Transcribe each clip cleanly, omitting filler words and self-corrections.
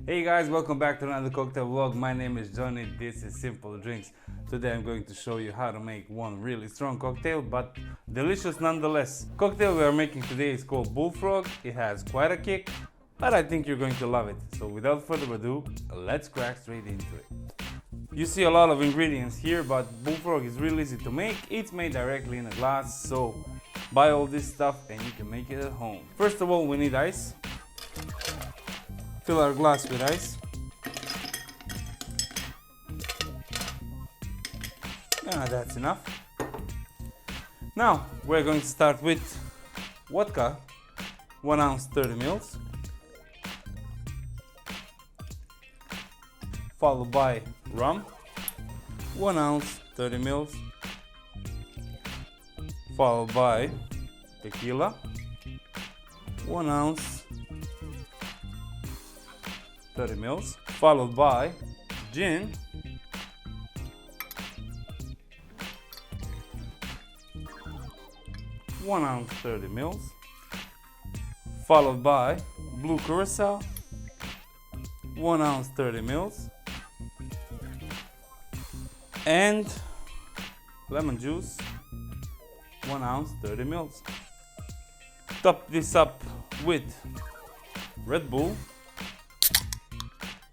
Hey guys, welcome back to another cocktail vlog. My name is Johnny, this is Simple Drinks. Today I'm going to show you how to make one really strong cocktail, but delicious nonetheless. Cocktail we are making today is called Bullfrog. It has quite a kick, but I think you're going to love it. So without further ado, let's crack straight into it. You see a lot of ingredients here, but Bullfrog is really easy to make. It's made directly in a glass, so buy all this stuff and you can make it at home. First of all, we need ice. Fill our glass with ice. That's enough. Now we're going to start with vodka, 1 ounce 30 ml, followed by rum, 1 ounce 30 ml, followed by tequila, 1 ounce 30 ml, followed by gin, 1 ounce 30 ml, followed by blue Curacao, 1 ounce 30 ml, and lemon juice, 1 ounce 30 ml. Top this up with Red Bull.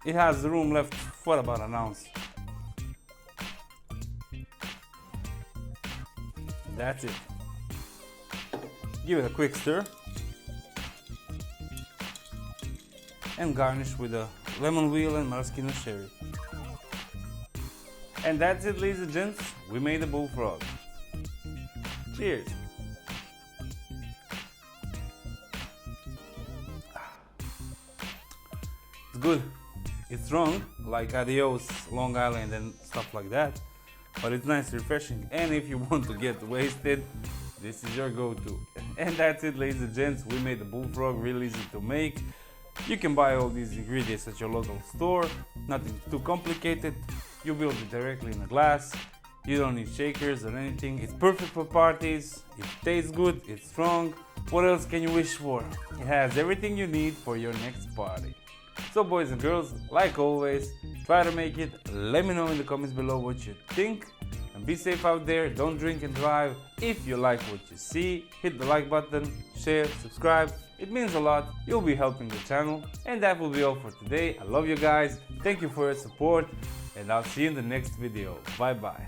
It has room left for about an ounce. That's it. Give it a quick stir and garnish with a lemon wheel and Maraschino Cherry. And that's it, ladies and gents. We made a Bullfrog. Cheers. It's good. It's strong, like Adios, Long Island and stuff like that, but it's nice, refreshing, and if you want to get wasted, this is your go-to. And that's it, ladies and gents. We made the Bullfrog, really easy to make. You can buy all these ingredients at your local store, nothing too complicated. You build it directly in a glass. You don't need shakers or anything. It's perfect for parties. It tastes good, it's strong. What else can you wish for? It has everything you need for your next party. So boys and girls, like always, try to make it. Let me know in the comments below what you think. And be safe out there, don't drink and drive. If you like what you see, hit the like button, share, subscribe. It means a lot, you'll be helping the channel. And that will be all for today. I love you guys, thank you for your support, and I'll see you in the next video. Bye bye.